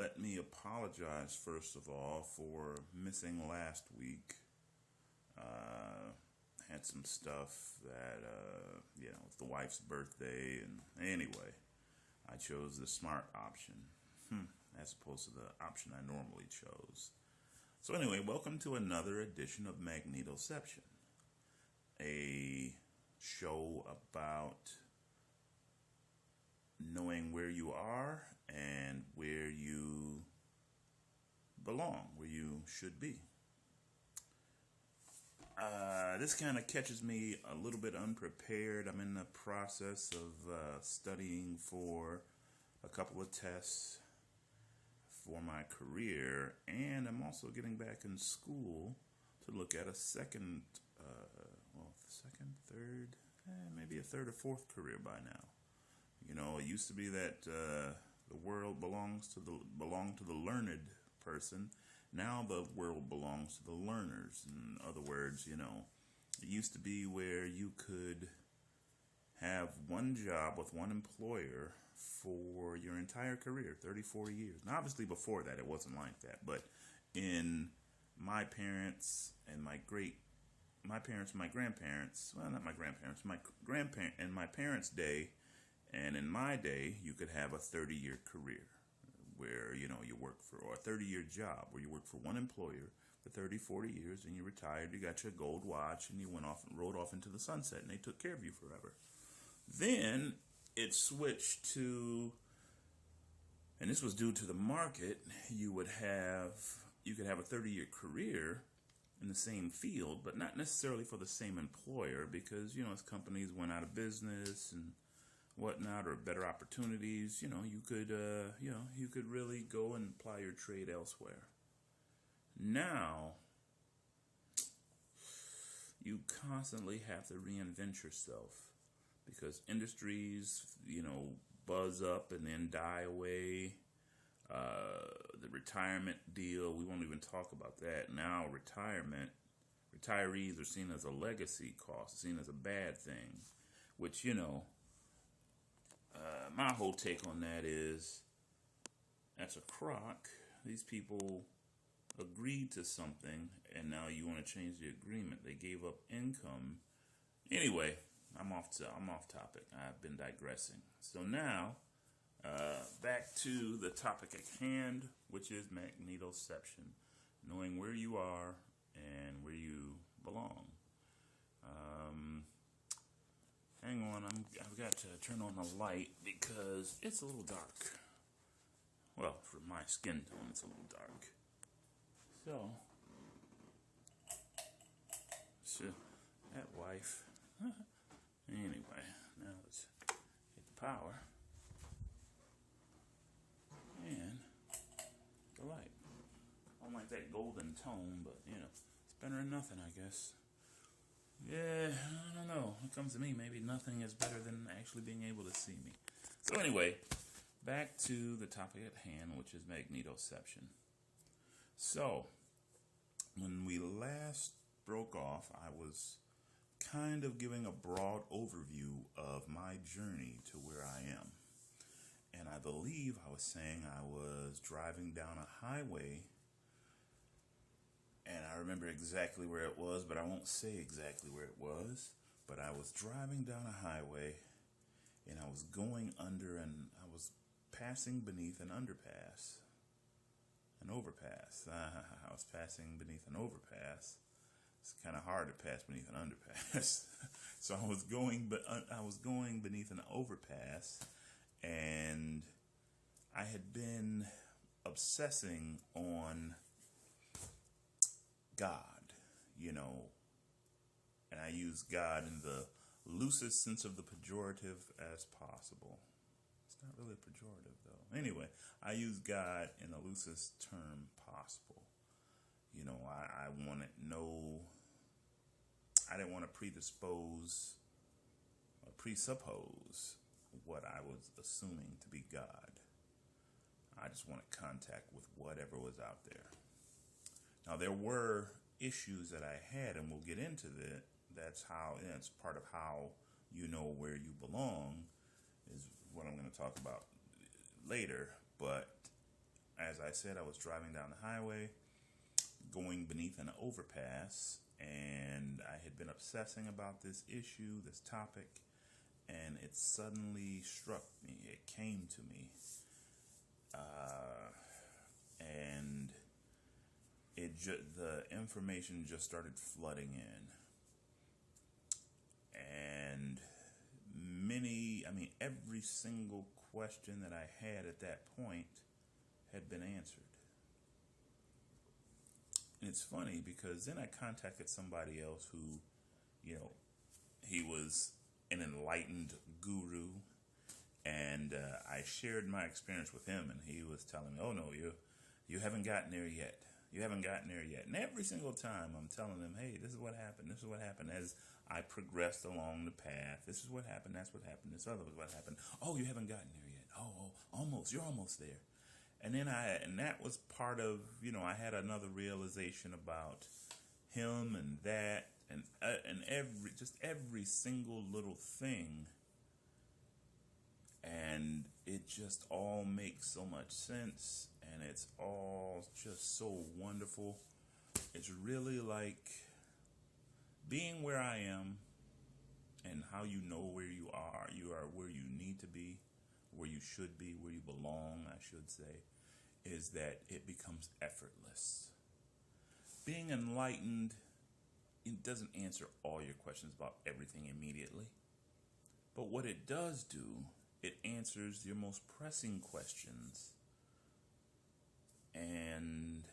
let me apologize first of all for missing last week. Had some stuff that, it's the wife's birthday, and anyway, I chose the smart option as opposed to the option I normally chose. So anyway, welcome to another edition of Magnetoreception, a show about knowing where you are and where you belong, where you should be. This kind of catches me a little bit unprepared. I'm in the process of studying for a couple of tests for my career, and I'm also getting back in school to look at a maybe a third or fourth career by now. You know, it used to be that the world belonged to the learned person. Now the world belongs to the learners. In other words, it used to be where you could have one job with one employer for your entire career, 30, 40 years. Now, obviously, before that, it wasn't like that. But in my parents and my grandparents, well, not my grandparents, and my parents' day, and in my day, you could have a 30-year career where, you work for, or a 30-year job where you work for one employer for 30, 40 years, and you retired, you got your gold watch, and you went off and rode off into the sunset, and they took care of you forever. Then it switched to, and this was due to the market, you could have a 30-year career in the same field, but not necessarily for the same employer, because, as companies went out of business and whatnot, or better opportunities, you could really go and apply your trade elsewhere. Now, you constantly have to reinvent yourself because industries, buzz up and then die away. The retirement deal, we won't even talk about that. Now, retirees are seen as a legacy cost, seen as a bad thing, which, my whole take on that is, that's a crock. These people agreed to something, and now you want to change the agreement. They gave up income. Anyway, I'm off topic. I've been digressing. So now, back to the topic at hand, which is magnetoception, knowing where you are and where you belong. Hang on, I've got to turn on the light because it's a little dark. Well, for my skin tone, it's a little dark. So that wife. Anyway, now let's hit the power and the light. I don't like that golden tone, but it's better than nothing, I guess. Yeah, I don't know. When it comes to me, maybe nothing is better than actually being able to see me. So anyway, back to the topic at hand, which is magnetoception. So, when we last broke off, I was kind of giving a broad overview of my journey to where I am. And I believe I was saying I was driving down a highway, and I remember exactly where it was, but I won't say exactly where it was. But I was driving down a highway, and I was going under, and I was passing beneath an underpass. An overpass. I was passing beneath an overpass. It's kind of hard to pass beneath an underpass. So I was going beneath an overpass, and I had been obsessing on God, and I use God in the loosest sense of the pejorative as possible. It's not really a pejorative, though. Anyway, I use God in the loosest term possible. I didn't want to presuppose what I was assuming to be God. I just wanted contact with whatever was out there. Now, there were issues that I had, and we'll get into that. That's how, it's part of how you know where you belong, is what I'm going to talk about later. But as I said, I was driving down the highway, going beneath an overpass, and I had been obsessing about this issue, this topic, and it suddenly struck me. It came to me. And the information just started flooding in. And every single question that I had at that point had been answered. And it's funny because then I contacted somebody else who, he was an enlightened guru, and I shared my experience with him, and he was telling me, "Oh no, you haven't gotten there yet. You haven't gotten there yet." And every single time I'm telling him, "Hey, this is what happened. This is what happened." As I progressed along the path, this is what happened. That's what happened. This other was what happened. "Oh, you haven't gotten there yet. Oh, almost. You're almost there." And then that was part of, I had another realization about him and that, and every single little thing. And it just all makes so much sense, and it's all just so wonderful. It's really like being where I am, and how you know where you are. You are where you need to be, where you should be, where you belong, I should say, is that it becomes effortless. Being enlightened, it doesn't answer all your questions about everything immediately. But what it does do, it answers your most pressing questions, and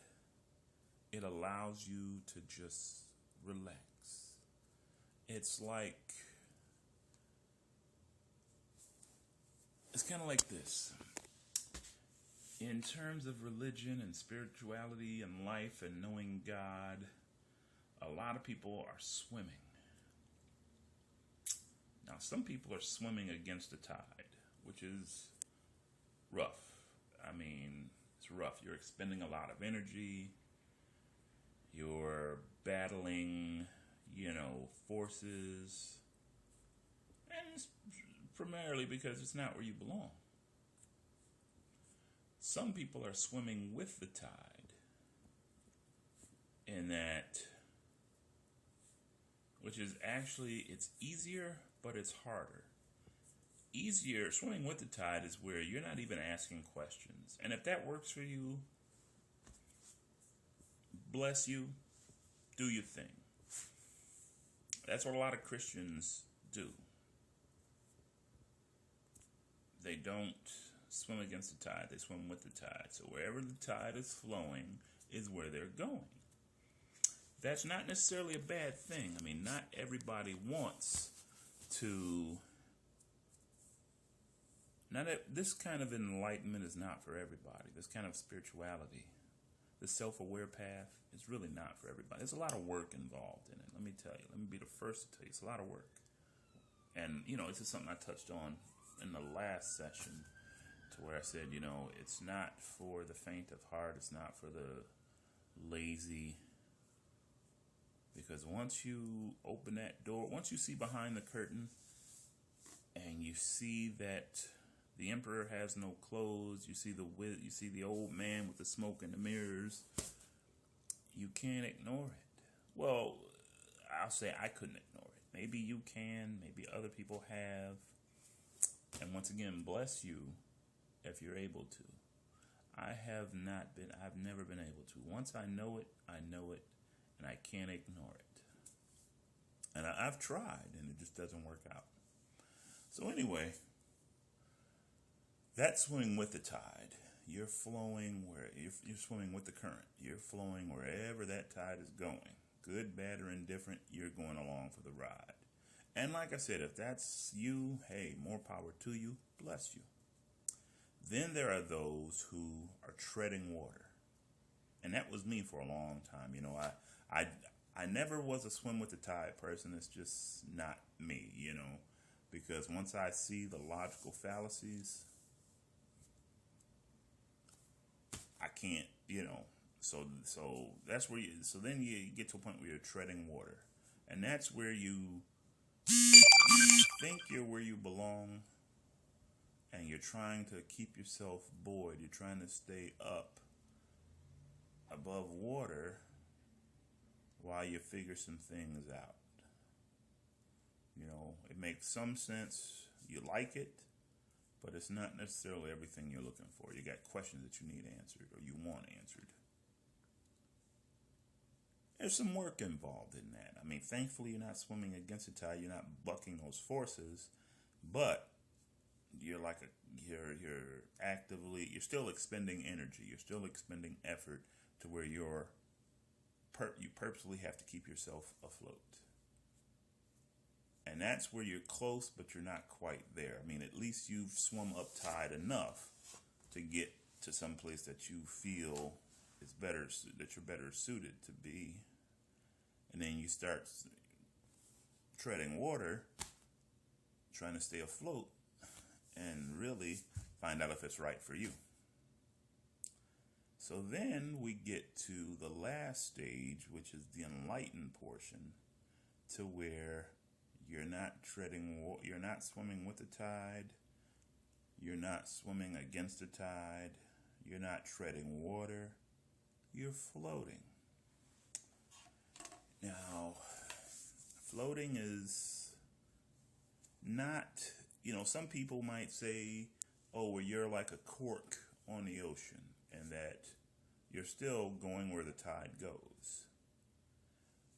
it allows you to just relax. It's kind of like this. In terms of religion and spirituality and life and knowing God, a lot of people are swimming. Now, some people are swimming against the tide, which is rough. It's rough. You're expending a lot of energy. You're battling, forces. And it's primarily because it's not where you belong. Some people are swimming with the tide, in that, which is actually, it's easier, but it's harder. Easier, swimming with the tide is where you're not even asking questions. And if that works for you, bless you, do your thing. That's what a lot of Christians do. They don't swim against the tide, they swim with the tide. So wherever the tide is flowing is where they're going. That's not necessarily a bad thing. Not everybody wants to... This kind of enlightenment is not for everybody. This kind of spirituality, the self-aware path, is really not for everybody. There's a lot of work involved in it. Let me tell you. Let me be the first to tell you. It's a lot of work. And, this is something I touched on in the last session, to where I said, it's not for the faint of heart. It's not for the lazy. Because once you open that door, once you see behind the curtain, and you see that the emperor has no clothes, you see the old man with the smoke in the mirrors, you can't ignore it. Well, I'll say I couldn't ignore it. Maybe you can, maybe other people have. And once again, bless you if you're able to. I've never been able to. Once I know it, and I can't ignore it. And I've tried, and it just doesn't work out. So anyway, that's swimming with the tide. You're flowing you're swimming with the current. You're flowing wherever that tide is going. Good, bad, or indifferent, you're going along for the ride. And like I said, if that's you, hey, more power to you. Bless you. Then there are those who are treading water. And that was me for a long time. I never was a swim with the tide person. It's just not me, because once I see the logical fallacies, I can't, so that's where so then you get to a point where you're treading water. And that's where you think you're where you belong, and you're trying to keep yourself buoyed. You're trying to stay up above water while you figure some things out. You know, it makes some sense. You like it, but it's not necessarily everything you're looking for. You got questions that you need answered or you want answered. There's some work involved in that. I mean, thankfully, you're not swimming against the tide. You're not bucking those forces, but you're still expending energy. You're still expending effort to where you purposely have to keep yourself afloat. And that's where you're close, but you're not quite there. I mean, at least you've swum up tide enough to get to some place that you feel is better, that you're better suited to be. And then you start treading water, trying to stay afloat, and really find out if it's right for you. So then we get to the last stage, which is the enlightened portion, to where you're not swimming with the tide, you're not swimming against the tide, you're not treading water, you're floating. Now, floating is not, some people might say, oh, well, you're like a cork on the ocean, and that you're still going where the tide goes.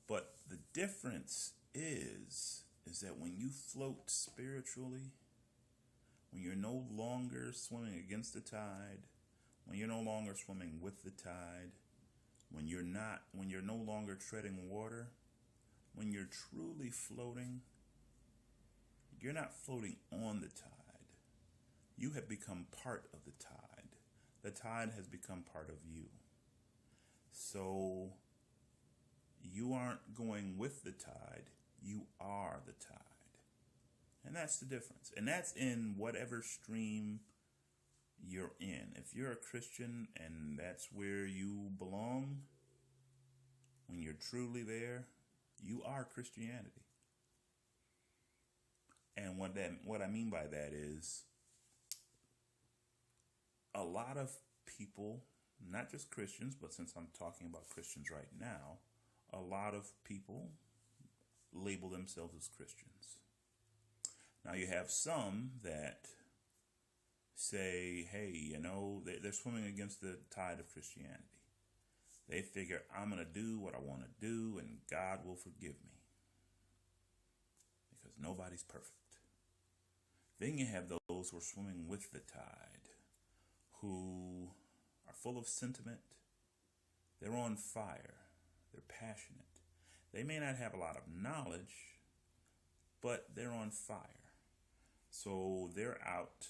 But the difference is that when you float spiritually, when you're no longer swimming against the tide, when you're no longer swimming with the tide, when you're no longer treading water, when you're truly floating, you're not floating on the tide. You have become part of the tide. The tide has become part of you. So you aren't going with the tide, you are the tide. And that's the difference. And that's in whatever stream you're in. If you're a Christian and that's where you belong, when you're truly there, you are Christianity. And what I mean by that is a lot of people, not just Christians, but since I'm talking about Christians right now, a lot of people label themselves as Christians. Now you have some that say, hey, they're swimming against the tide of Christianity. They figure, I'm going to do what I want to do and God will forgive me. Because nobody's perfect. Then you have those who are swimming with the tide, who are full of sentiment. They're on fire. They're passionate. They may not have a lot of knowledge, but they're on fire. So they're out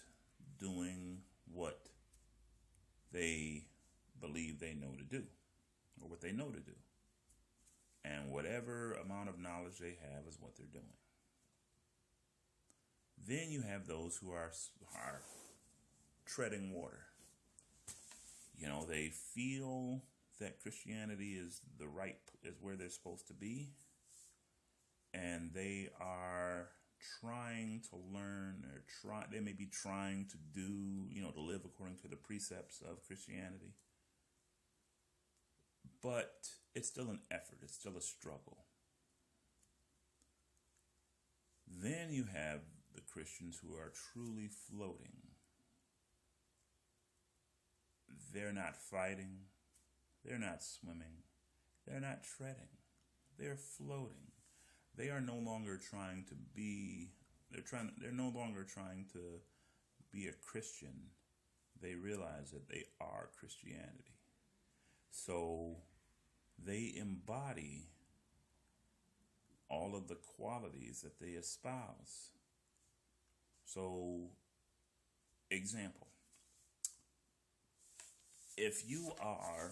doing what they believe they know to do, or what they know to do. And whatever amount of knowledge they have is what they're doing. Then you have those who are treading water. They feel that Christianity is where they're supposed to be, and they are trying to learn, they may be trying to do, to live according to the precepts of Christianity. But it's still an effort. It's still a struggle. Then you have the Christians who are truly floating. They're not fighting. They're not swimming. They're not treading. They're floating. They are no longer trying to be, they're no longer trying to be a Christian. They realize that they are Christianity. So they embody all of the qualities that they espouse. So, example, if you are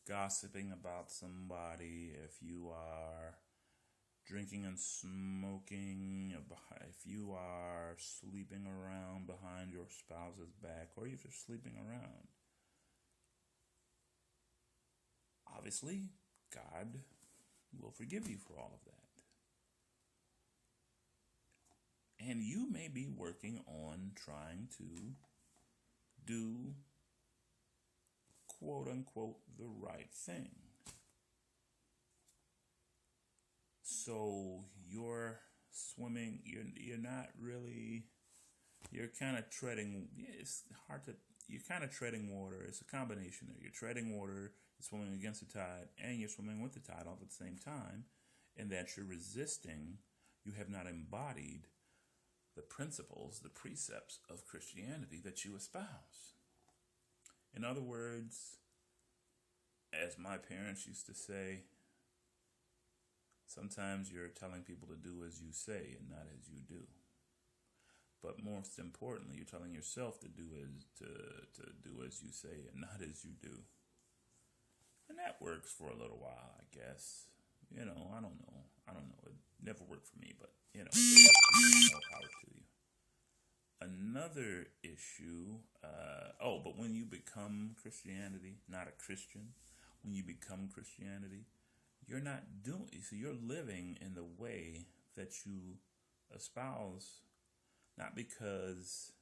gossiping about somebody, if you are drinking and smoking, if you are sleeping around behind your spouse's back, or if you're sleeping around, obviously, God will forgive you for all of that. And you may be working on trying to do quote unquote the right thing. So you're swimming, you're not really, you're kind of treading, it's hard to, you're kind of treading water. It's a combination there. You're treading water, you're swimming against the tide, and you're swimming with the tide all at the same time, and that you're resisting, you have not embodied the principles, the precepts of Christianity that you espouse. In other words, as my parents used to say, sometimes you're telling people to do as you say and not as you do. But most importantly, you're telling yourself to do as you say and not as you do. And that works for a little while, I guess. I don't know. It never worked for me, but, more power to you. Another issue, but when you become Christianity, not a Christian, when you become Christianity, you're not doing, so you're living in the way that you espouse, not because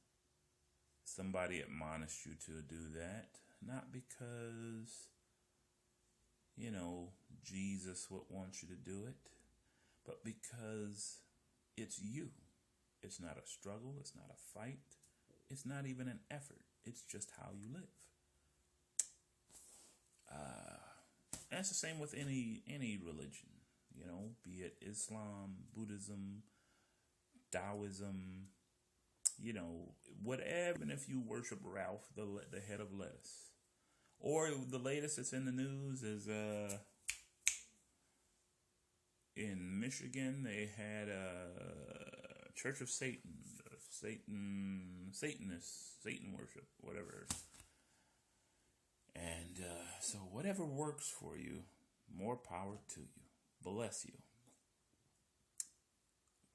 somebody admonished you to do that, not because, Jesus would want you to do it, but because it's you. It's not a struggle. It's not a fight. It's not even an effort. It's just how you live. That's the same with any religion, be it Islam, Buddhism, Taoism, whatever. Even if you worship Ralph, the head of lettuce. Or the latest that's in the news is in Michigan, they had a Church of Satan, Satanists, Satan worship, whatever. And so whatever works for you, more power to you. Bless you.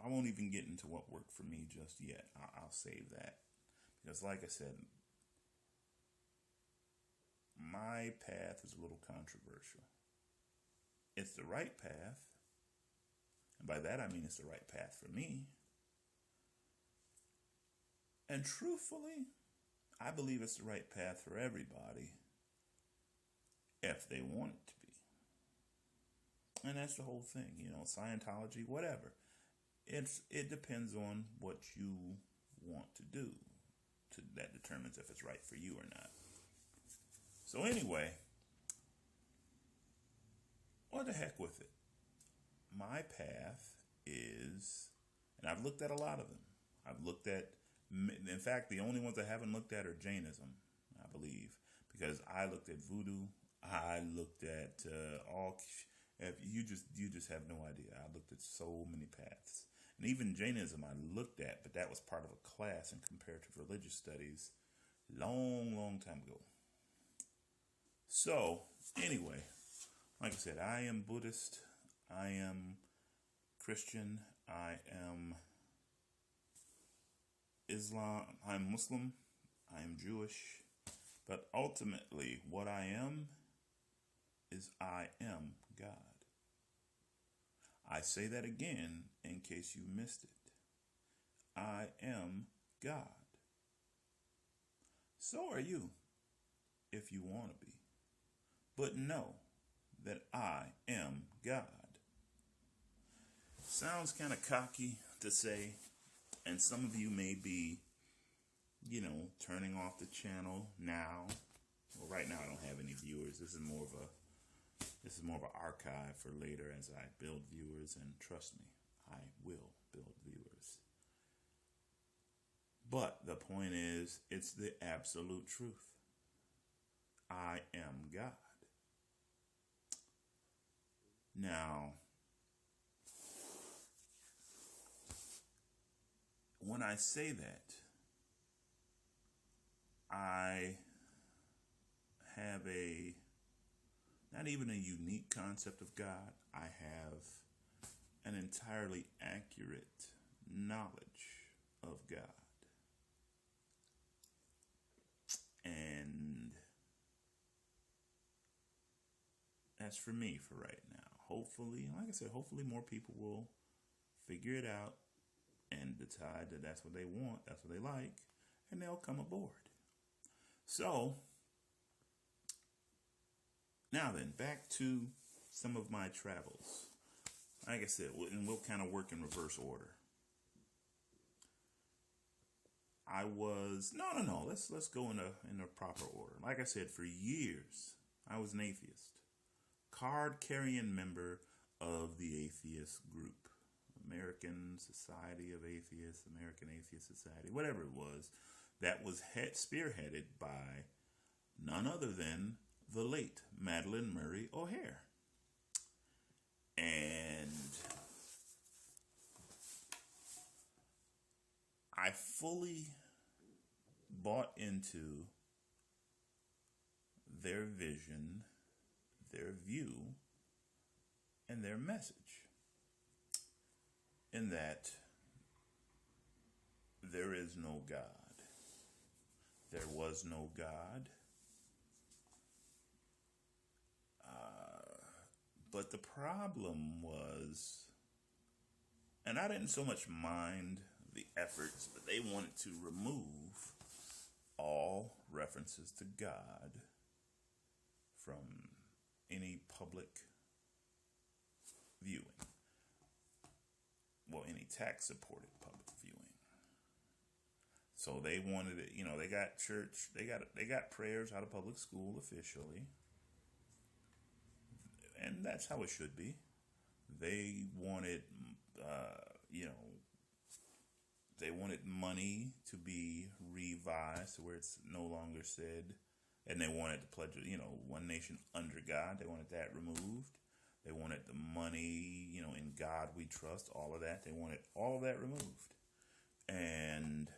I won't even get into what worked for me just yet. I'll save that. Because like I said, my path is a little controversial. It's the right path. And by that I mean it's the right path for me. And truthfully, I believe it's the right path for everybody if they want it to be. And that's the whole thing, Scientology, whatever. It depends on what you want to do. That determines if it's right for you or not. So anyway, what the heck with it? My path is, and I've looked at a lot of them. I've looked at, in fact, the only ones I haven't looked at are Jainism, I believe, because I looked at voodoo. I looked at you just have no idea. I looked at so many paths. And even Jainism I looked at, but that was part of a class in comparative religious studies long time ago. So, anyway, like I said, I am Buddhist, I am Christian, I am Islam, I'm Muslim, I am Jewish, but ultimately what I am is I am God. I say that again in case you missed it. I am God. So are you, if you want to be. But know that I am God. Sounds kind of cocky to say, and some of you may be, turning off the channel now. Well, right now I don't have any viewers. This is more of an archive for later as I build viewers, and trust me, I will build viewers. But the point is, it's the absolute truth. I am God. Now, when I say that, I have not even a unique concept of God. I have an entirely accurate knowledge of God. And that's for me for right now. Hopefully, like I said, hopefully more people will figure it out and decide that that's what they want, that's what they like, and they'll come aboard. So, Now then, back to some of my travels. Like I said, and we'll kind of work in reverse order. Let's go in a proper order. Like I said, for years I was an atheist, card-carrying member of the atheist group, American Society of Atheists, American Atheist Society, whatever it was, that was spearheaded by none other than the late Madalyn Murray O'Hair. And I fully bought into their vision, their view, and their message, in that there is no God. There was no God. But the problem was, and I didn't so much mind the efforts, but they wanted to remove all references to God from any public viewing. Well, any tax-supported public viewing. So they wanted it, they got church, they got prayers out of public school officially. And that's how it should be. They wanted, they wanted money to be revised to where it's no longer said, and they wanted to pledge, one nation under God. They wanted that removed. They wanted the money, in God we trust, all of that. They wanted all of that removed. And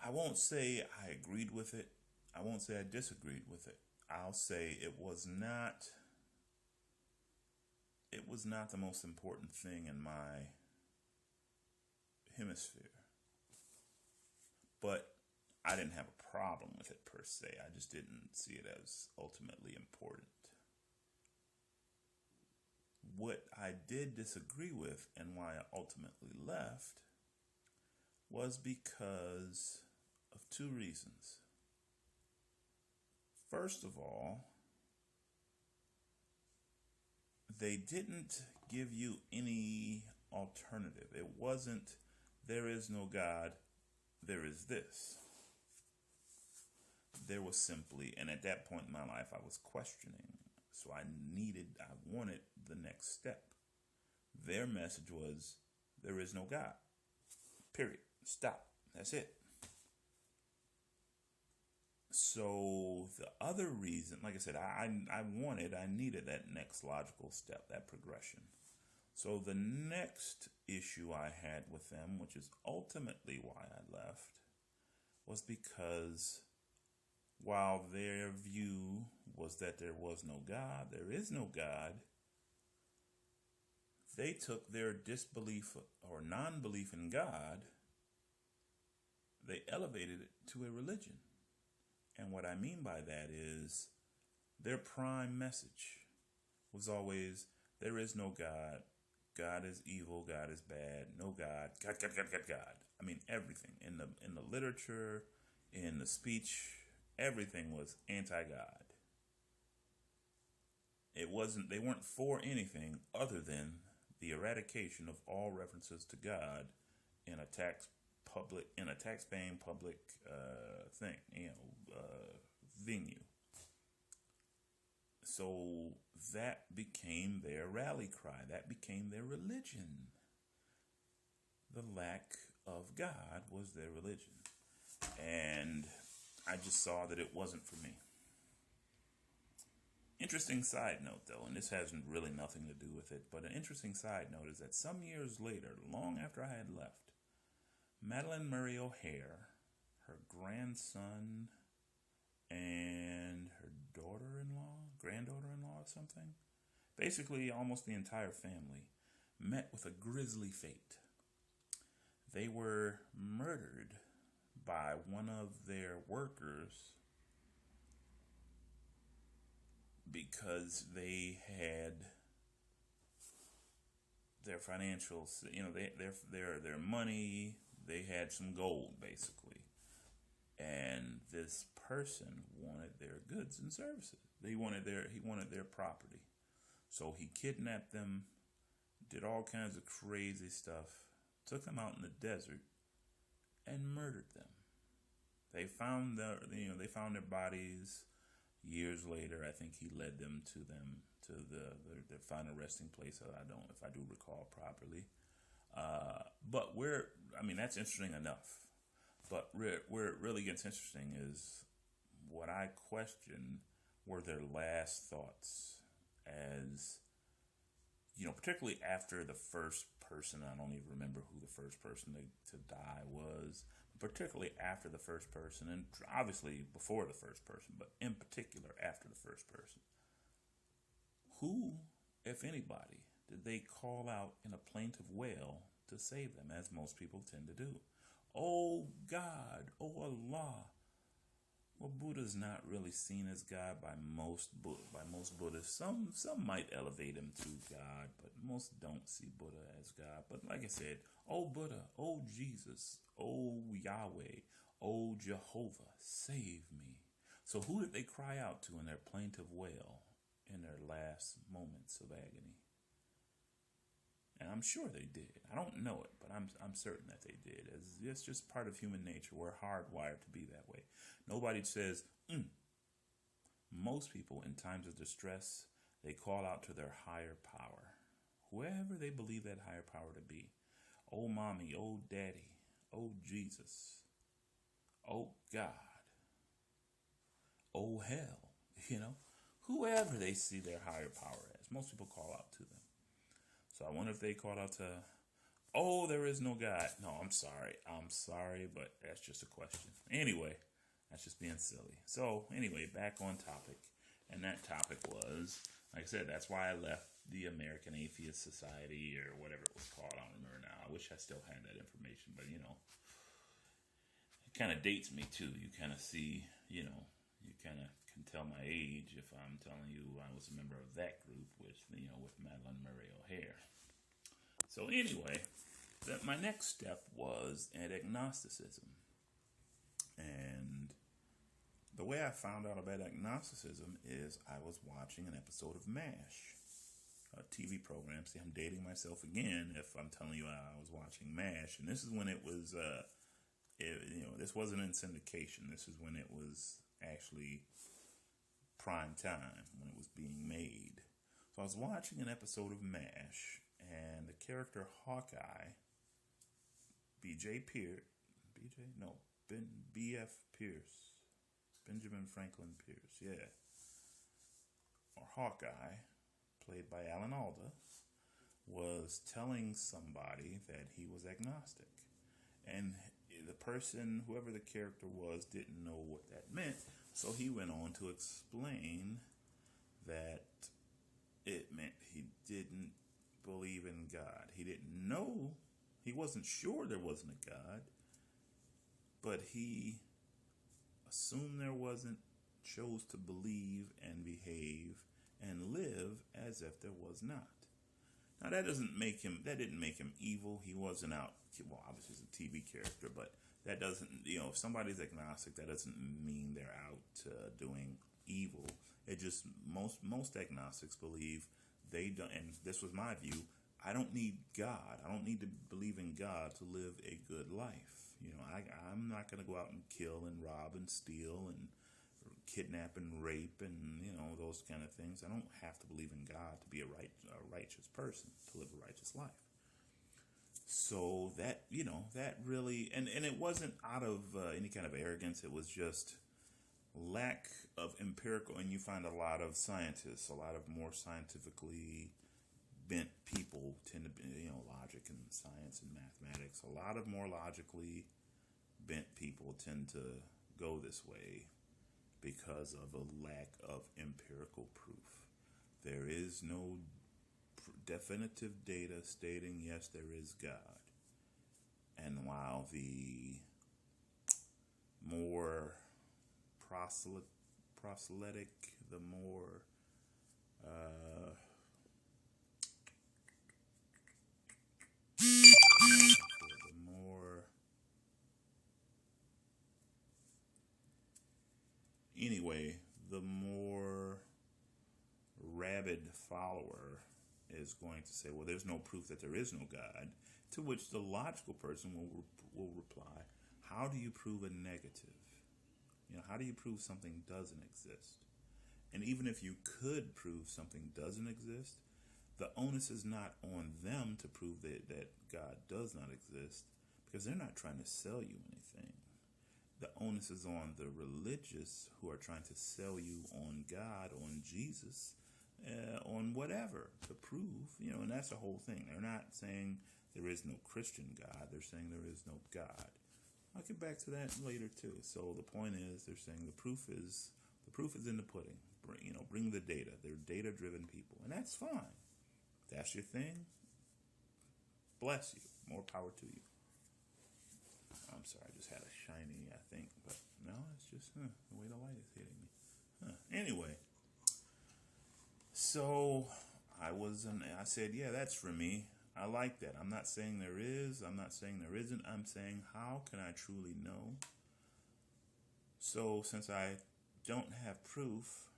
I won't say I agreed with it. I won't say I disagreed with it. I'll say it was not the most important thing in my hemisphere. But I didn't have a problem with it per se. I just didn't see it as ultimately important. What I did disagree with, and why I ultimately left, was because of two reasons. First of all, they didn't give you any alternative. It wasn't, there is no God, there is this. There was simply, and at that point in my life, I was questioning. So I wanted the next step. Their message was, there is no God. Period. Stop. That's it. So the other reason, like I said, I needed that next logical step, that progression. So the next issue I had with them, which is ultimately why I left, was because while their view was that there was no God, there is no God, they took their disbelief or non-belief in God, they elevated it to a religion. And what I mean by that is their prime message was always, there is no God, God is evil, God is bad, no God, God, God, God, God, God. I mean, everything in the literature, in the speech, everything was anti-God. They weren't for anything other than the eradication of all references to God in a tax-paying public thing, venue. So that became their rally cry. That became their religion. The lack of God was their religion. And I just saw that it wasn't for me. Interesting side note, though, and this has really nothing to do with it, but an interesting side note is that some years later, long after I had left, Madalyn Murray O'Hair, her grandson, and her granddaughter-in-law or something, basically almost the entire family, met with a grisly fate. They were murdered by one of their workers because they had their financials, their money. They had some gold, basically, and this person wanted their goods and services. He wanted their property. So he kidnapped them, did all kinds of crazy stuff, took them out in the desert, and murdered them. They found their bodies years later. I think he led them to their final resting place. If I do recall properly. But that's interesting enough. But where it really gets interesting is what I question were their last thoughts, as particularly after the first person. I don't even remember who the first person to die was, particularly after the first person, and obviously before the first person, but in particular after the first person. Who, if anybody, did they call out in a plaintive wail to save them, as most people tend to do? Oh God, oh Allah. Well, Buddha's not really seen as God by most Buddhists. Some might elevate him to God, but most don't see Buddha as God. But like I said, oh Buddha, oh Jesus, oh Yahweh, oh Jehovah, save me. So who did they cry out to in their plaintive wail in their last moments of agony? And I'm sure they did. I don't know it, but I'm certain that they did. It's just part of human nature. We're hardwired to be that way. Nobody says, Most people in times of distress, they call out to their higher power, whoever they believe that higher power to be. Oh mommy, oh daddy, oh Jesus, oh God, oh hell, whoever they see their higher power as. Most people call out to them. So I wonder if they called out to, oh, there is no God. No, I'm sorry, but that's just a question. Anyway, that's just being silly. So anyway, back on topic. And that topic was, like I said, that's why I left the American Atheist Society or whatever it was called. I don't remember now. I wish I still had that information, but it kind of dates me too. You kind of see, you kind of can tell my age if I'm telling you I was a member of that group with Madeline Murray O'Hare. So anyway, my next step was at agnosticism. And the way I found out about agnosticism is I was watching an episode of MASH, a TV program. See, I'm dating myself again if I'm telling you I was watching MASH. And this is when it was, this wasn't in syndication. This is when it was actually prime time, when it was being made. So I was watching an episode of MASH, and the character Hawkeye, B.F. Pierce, Benjamin Franklin Pierce, yeah, or Hawkeye, played by Alan Alda, was telling somebody that he was agnostic. And the person, whoever the character was, didn't know what that meant. So he went on to explain that it meant he didn't believe in God. He didn't know, he wasn't sure there wasn't a God, but he assumed there wasn't, chose to believe and behave and live as if there was not. Now that didn't make him evil. He wasn't out, well, obviously he's a TV character, but that doesn't, if somebody's agnostic, that doesn't mean they're out doing evil. It just, most agnostics believe they don't, and this was my view, I don't need God. I don't need to believe in God to live a good life. I'm not going to go out and kill and rob and steal and kidnap and rape and, those kind of things. I don't have to believe in God to be a righteous person, to live a righteous life. So that, that really, and it wasn't out of any kind of arrogance. It was just lack of empirical, and you find a lot of scientists, a lot of more scientifically bent people tend to be, logic and science and mathematics. A lot of more logically bent people tend to go this way because of a lack of empirical proof. There is no definitive data stating, yes, there is God. And while the more proselytic, the more anyway, the more rabid follower is going to say, well, there's no proof that there is no God, to which the logical person will reply, how do you prove a negative? How do you prove something doesn't exist? And even if you could prove something doesn't exist, the onus is not on them to prove that God does not exist, because they're not trying to sell you anything. The onus is on the religious who are trying to sell you on God, on Jesus, on whatever to prove, and that's the whole thing. They're not saying there is no Christian God. They're saying there is no God. I'll get back to that later too. So the point is, they're saying the proof is in the pudding. Bring the data. They're data-driven people, and that's fine. If that's your thing, bless you. More power to you. I'm sorry, I just had a shiny, I think, but no, it's just the way the light is hitting me. Anyway, so I said, yeah, that's for me. I like that. I'm not saying there is. I'm not saying there isn't. I'm saying, how can I truly know? So since I don't have proof,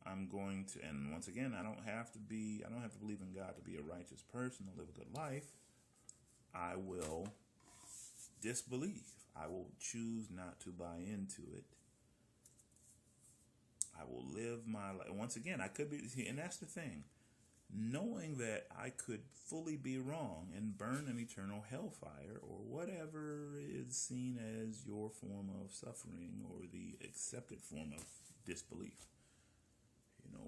I'm going to, and once again, I don't have to believe in God to be a righteous person, to live a good life. I will disbelieve. I will choose not to buy into it. I will live my life. Once again, I could be, and that's the thing. Knowing that I could fully be wrong and burn an eternal hellfire or whatever is seen as your form of suffering or the accepted form of disbelief.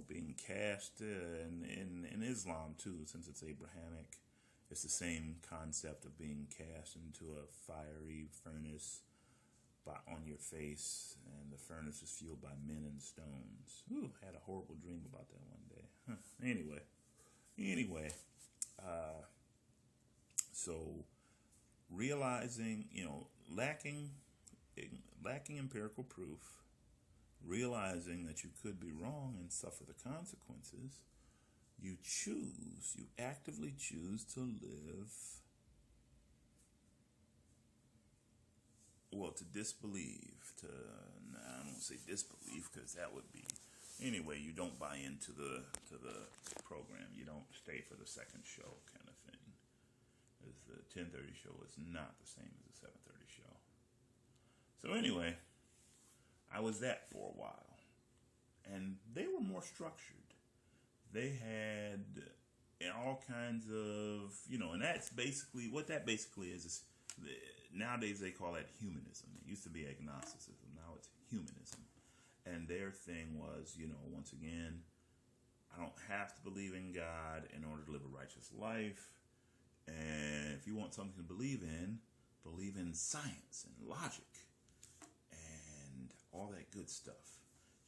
Being cast in Islam too, since it's Abrahamic. It's the same concept of being cast into a fiery furnace on your face, and the furnace is fueled by men and stones. Ooh, I had a horrible dream about that one day. Anyway, so realizing, lacking empirical proof, realizing that you could be wrong and suffer the consequences, you actively choose to live, to disbelieve, I don't say disbelief because that would be, anyway, you don't buy into the program. You don't stay for the second show kind of thing. The 10:30 show is not the same as the 7:30 show. So anyway, I was that for a while. And they were more structured. They had all kinds of, and that's basically, what that basically is nowadays they call that humanism. It used to be agnosticism. Now it's humanism. And their thing was, once again, I don't have to believe in God in order to live a righteous life. And if you want something to believe in science and logic and all that good stuff.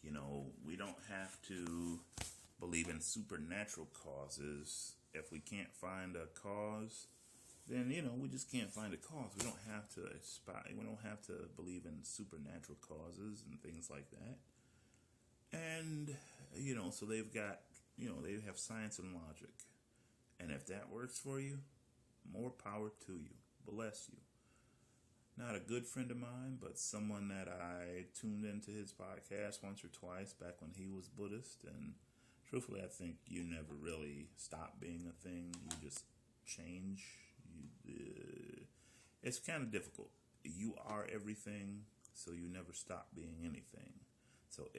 We don't have to believe in supernatural causes. If we can't find a cause, then, we just can't find a cause. We don't have to we don't have to believe in supernatural causes and things like that. And, so they've got, they have science and logic. And if that works for you, more power to you. Bless you. Not a good friend of mine, but someone that I tuned into his podcast once or twice back when he was Buddhist. And truthfully, I think you never really stop being a thing. You just change. It's kind of difficult. You are everything, so you never stop being anything. So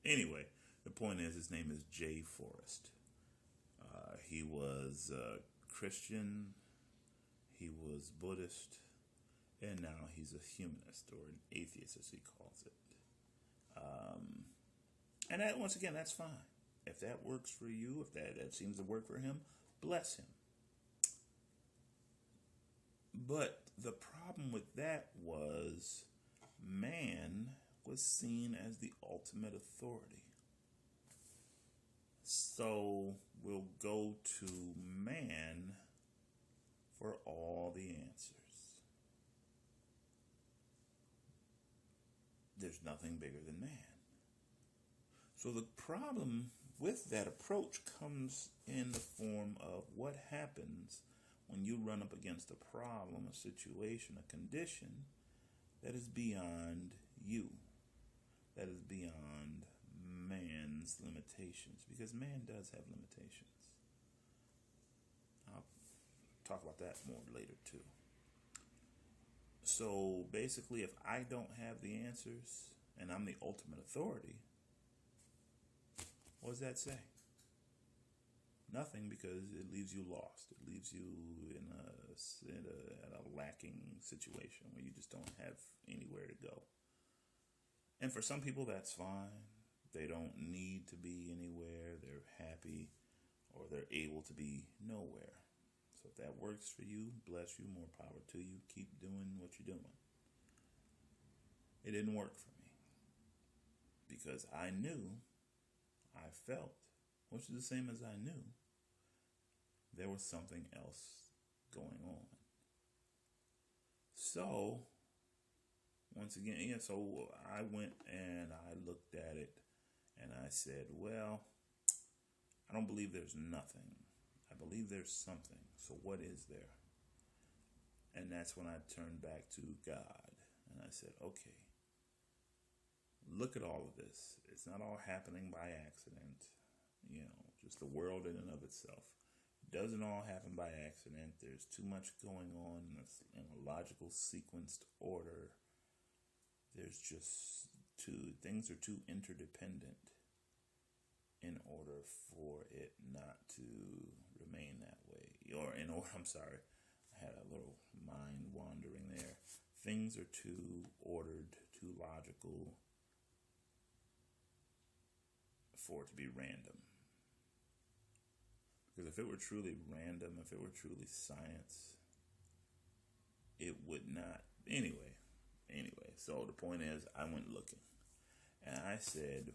anyway, the point is, his name is Jay Forrest. He was Christian, he was Buddhist, and now he's a humanist, or an atheist as he calls it. And that, once again, that's fine. If that works for you, if that seems to work for him, bless him. But the problem with that was man was seen as the ultimate authority. So we'll go to man for all the answers. There's nothing bigger than man. So the problem with that approach comes in the form of what happens when you run up against a problem, a situation, a condition that is beyond you that is beyond man's limitations, because man does have limitations. I'll talk about that more later too. So basically, if I don't have the answers and I'm the ultimate authority, what does that say? Nothing, because it leaves you lost. It leaves you in a lacking situation where you just don't have anywhere to go. And for some people, that's fine. They don't need to be anywhere. They're happy, or they're able to be nowhere. So if that works for you, bless you, more power to you. Keep doing what you're doing. It didn't work for me because I knew, I felt, which is the same as I knew, there was something else going on. So, once again, so I went and I looked at it and I said, well, I don't believe there's nothing. I believe there's something. So what is there? And that's when I turned back to God and I said, okay, look at all of this. It's not all happening by accident. Just the world in and of itself. It doesn't all happen by accident. There's too much going on in a logical sequenced order. There's just things are too interdependent in order for it not to remain that way. I had a little mind wandering there. Things are too ordered, too logical for it to be random. Because if it were truly random, if it were truly science, it would not. Anyway, so the point is, I went looking. And I said,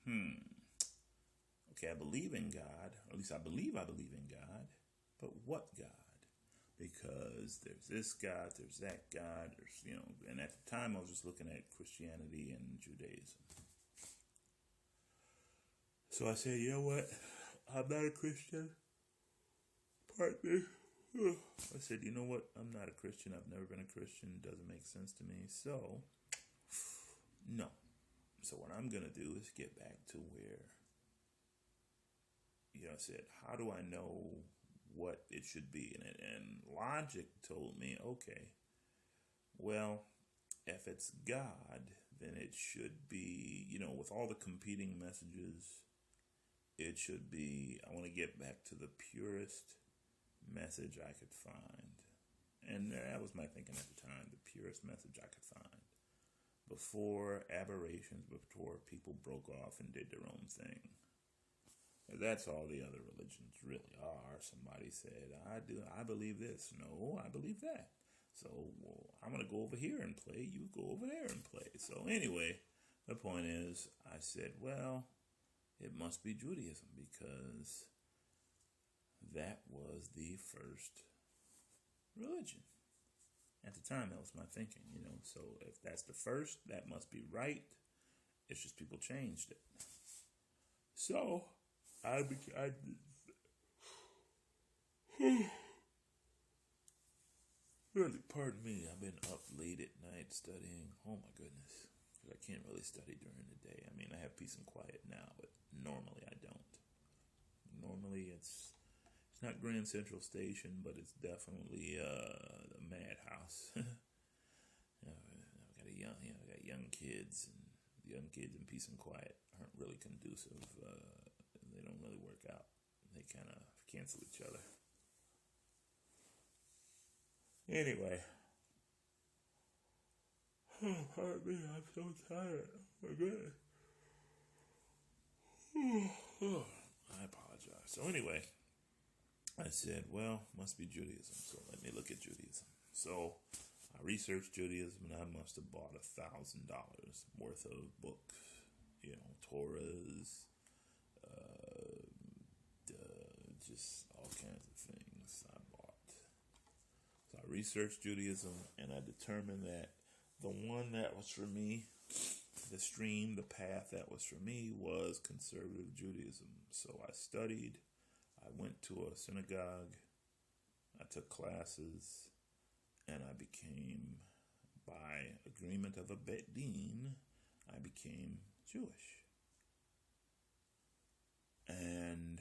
okay, I believe in God, or at least I believe in God, but what God? Because there's this God, there's that God, and at the time I was just looking at Christianity and Judaism. So I said, you know what? I'm not a Christian. Pardon me. I said, you know what? I'm not a Christian. I've never been a Christian. It doesn't make sense to me. So, no. So what I'm going to do is get back to where, I said, how do I know what it should be? And logic told me, okay, well, if it's God, then it should be, with all the competing messages, it should be, I want to get back to the purest message I could find. And that was my thinking at the time, the purest message I could find. Before aberrations, before people broke off and did their own thing. That's all the other religions really are. Somebody said, I believe this. No, I believe that. So I'm going to go over here and play. You go over there and play. So anyway, the point is, I said, well, it must be Judaism because that was the first religion. At the time, that was my thinking, So if that's the first, that must be right. It's just people changed it. So pardon me, I've been up late at night studying. Oh my goodness. I can't really study during the day. I mean, I have peace and quiet now, but normally I don't. Normally it's not Grand Central Station, but it's definitely the madhouse. I got young kids, and young kids in peace and quiet aren't really conducive. They don't really work out. They kind of cancel each other. Anyway. Pardon me, I'm so tired. Oh my goodness. I apologize. So anyway, I said, well, must be Judaism. So let me look at Judaism. So I researched Judaism, and I must have bought $1,000 worth of books. Torahs, just all kinds of things I bought. So I researched Judaism, and I determined that the one that was for me, the path that was for me was conservative Judaism. So I studied, I went to a synagogue, I took classes, and I became by agreement of a bet dean, I became Jewish. And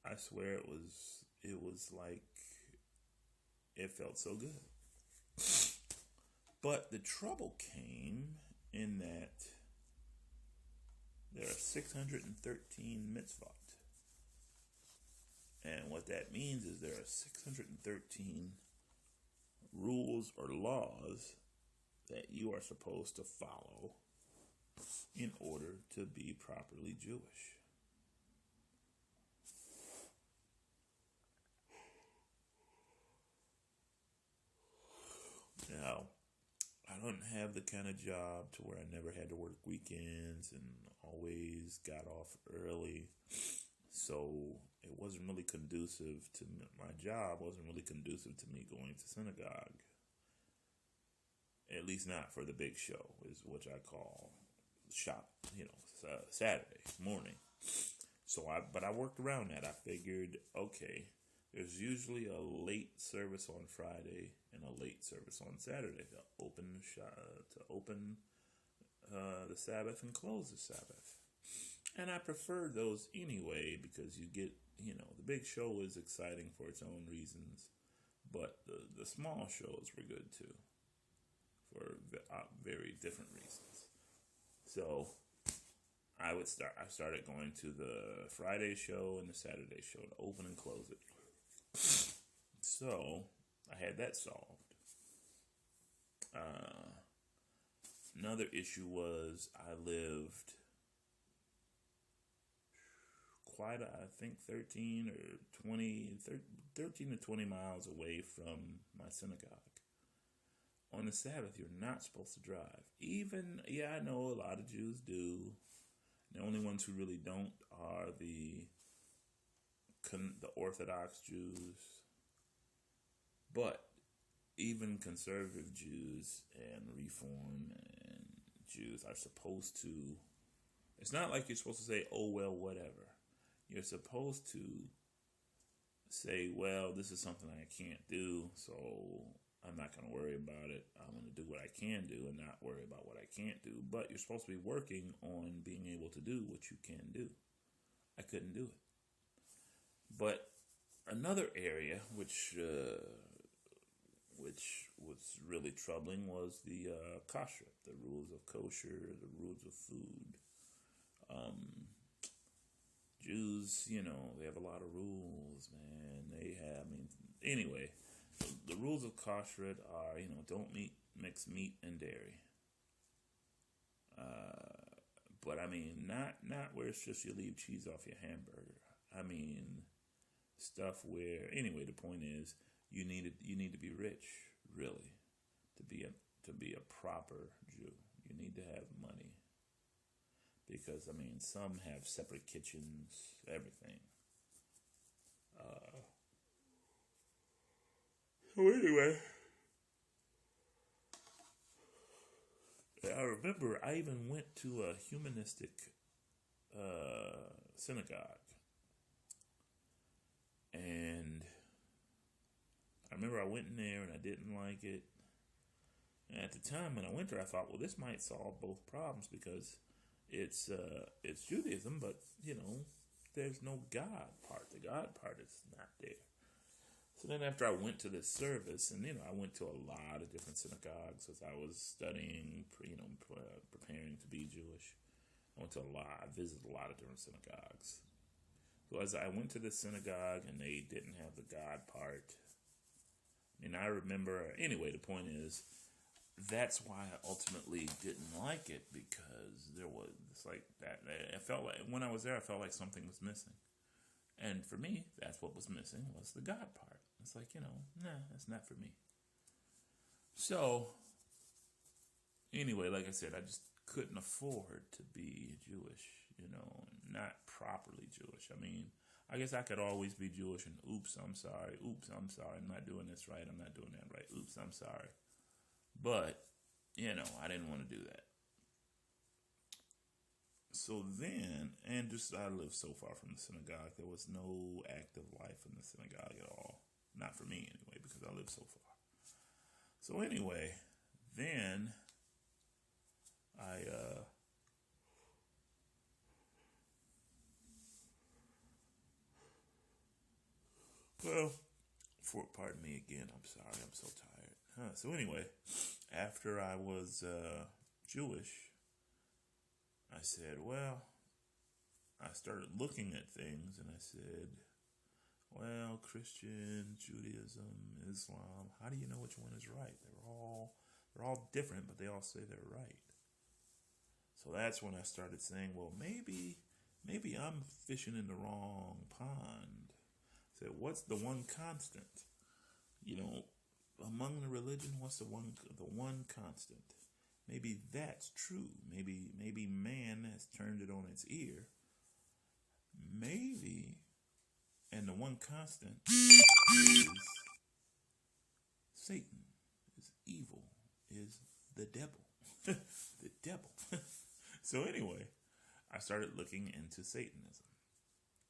I swear it was like, it felt so good. But the trouble came in that there are 613 mitzvot. And what that means is there are 613 rules or laws that you are supposed to follow in order to be properly Jewish. Now, I don't have the kind of job to where I never had to work weekends and always got off early. So it wasn't really conducive to my job, wasn't really conducive to me going to synagogue. At least not for the big show, is what I call shop, Saturday morning. But I worked around that. I figured, okay, there's usually a late service on Friday and a late service on Saturday to open the Sabbath and close the Sabbath. And I prefer those anyway because you get, the big show is exciting for its own reasons, but the small shows were good too for very different reasons. So I started going to the Friday show and the Saturday show to open and close it. So I had that solved. Another issue was I lived quite, I think 13 to 20 miles away from my synagogue. On the Sabbath, you're not supposed to drive. I know a lot of Jews do. The only ones who really don't are the Orthodox Jews. But even conservative Jews and Reform and Jews are supposed to, it's not like you're supposed to say, oh, well, whatever. You're supposed to say, well, this is something I can't do, so I'm not going to worry about it. I'm going to do what I can do and not worry about what I can't do. But you're supposed to be working on being able to do what you can do. I couldn't do it. But another area which was really troubling was the kashrut, the rules of kosher, the rules of food. Jews, they have a lot of rules, man. Anyway, the rules of kashrut are, don't mix meat and dairy. But not where it's just you leave cheese off your hamburger. Stuff where, anyway, the point is, you need to be rich, really, to be a proper Jew. You need to have money. Because, some have separate kitchens, everything. So anyway, I remember I even went to a humanistic synagogue. And I remember I went in there and I didn't like it. And at the time when I went there, I thought, well, this might solve both problems because it's Judaism, but, there's no God part. The God part is not there. So then after I went to this service, and, I went to a lot of different synagogues as I was studying, preparing to be Jewish. I visited a lot of different synagogues. So as I went to this synagogue and they didn't have the God part, I remember, anyway, the point is, that's why I ultimately didn't like it, because there was, it's like that, I felt like, when I was there, I felt like something was missing. And for me, that's what was missing, was the God part. It's like, that's not for me. So, anyway, like I said, I just couldn't afford to be Jewish, not properly Jewish. I guess I could always be Jewish and oops, I'm sorry, I'm not doing this right, I'm not doing that right, oops, I'm sorry. But, I didn't want to do that. So then, I lived so far from the synagogue, there was no active life in the synagogue at all. Not for me, anyway, because I lived so far. So anyway, then I pardon me again. I'm sorry. I'm so tired. So anyway, after I was Jewish, I said, well, I started looking at things, and I said, well, Christian, Judaism, Islam, how do you know which one is right? They're all different, but they all say they're right. So that's when I started saying, well, maybe I'm fishing in the wrong pond. I said, what's the one constant? Among the religion, what's the one constant? Maybe that's true. Maybe man has turned it on its ear. Maybe, and the one constant is Satan, is evil, is the devil. The devil. So anyway, I started looking into Satanism.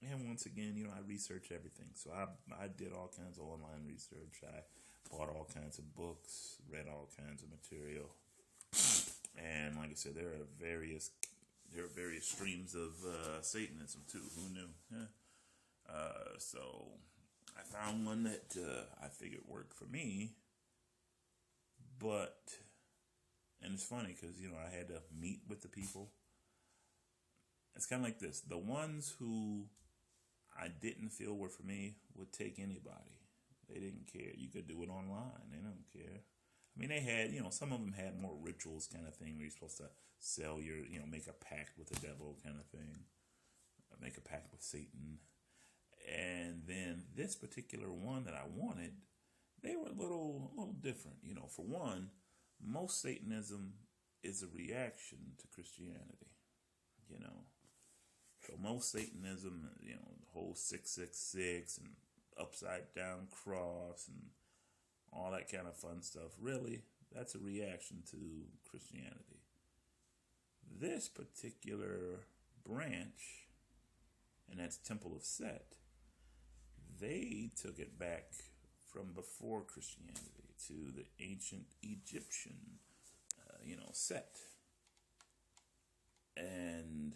And once again, I research everything. So I did all kinds of online research. I bought all kinds of books, read all kinds of material. And like I said, there are various streams of Satanism too. Who knew? So I found one that I figured worked for me. And it's funny because, I had to meet with the people. It's kind of like this. The ones who I didn't feel were for me would take anybody. They didn't care. You could do it online. They don't care. I mean, they had, some of them had more rituals kind of thing where you're supposed to sell your, make a pact with the devil kind of thing. Make a pact with Satan. And then this particular one that I wanted, they were a little different. For one, most Satanism is a reaction to Christianity. So most Satanism, the whole 666 and upside down cross and all that kind of fun stuff, really, that's a reaction to Christianity. This particular branch, and that's Temple of Set, they took it back from before Christianity to the ancient Egyptian, Set. And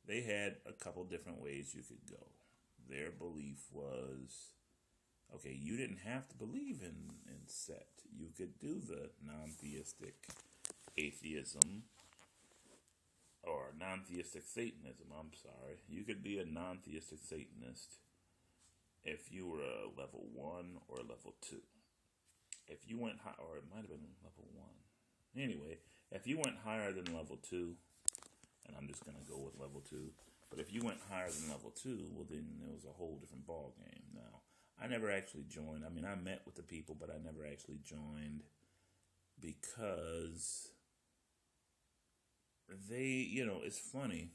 they had a couple different ways you could go. Their belief was, okay, you didn't have to believe in Set. You could do the non-theistic atheism or non-theistic Satanism. I'm sorry. You could be a non-theistic Satanist if you were a level 1 or level 2. If you went high, or it might have been level 1. Anyway, if you went higher than level 2, and I'm just going to go with level 2, but if you went higher than level 2, well, then it was a whole different ball game. Now, I never actually joined. I mean, I met with the people, but I never actually joined because they, it's funny.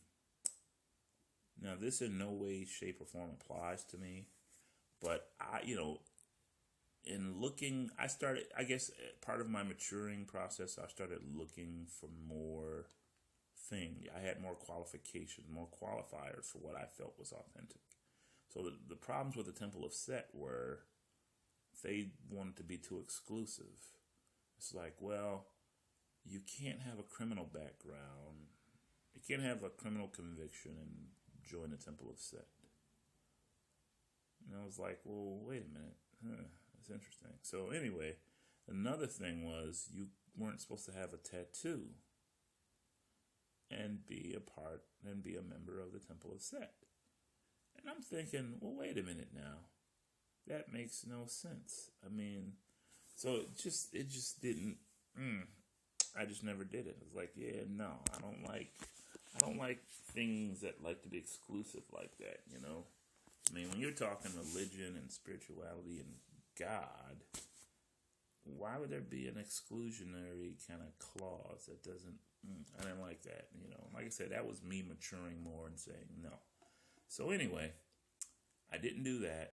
Now, this in no way, shape, or form applies to me, but I, in looking, I started, I guess, part of my maturing process, I started looking for more I had more qualifications, more qualifiers for what I felt was authentic. So the problems with the Temple of Set were they wanted to be too exclusive. It's like, well, you can't have a criminal background. You can't have a criminal conviction and join the Temple of Set. And I was like, well, wait a minute. That's interesting. So anyway, another thing was you weren't supposed to have a tattoo and be a member of the Temple of Set. And I'm thinking, well, wait a minute now. That makes no sense. I mean, so it just didn't, I just never did it. I was like, yeah, no, I don't like things that like to be exclusive like that, I mean, when you're talking religion and spirituality and God, why would there be an exclusionary kind of clause that doesn't, I didn't like that, Like I said, that was me maturing more and saying no. So anyway, I didn't do that.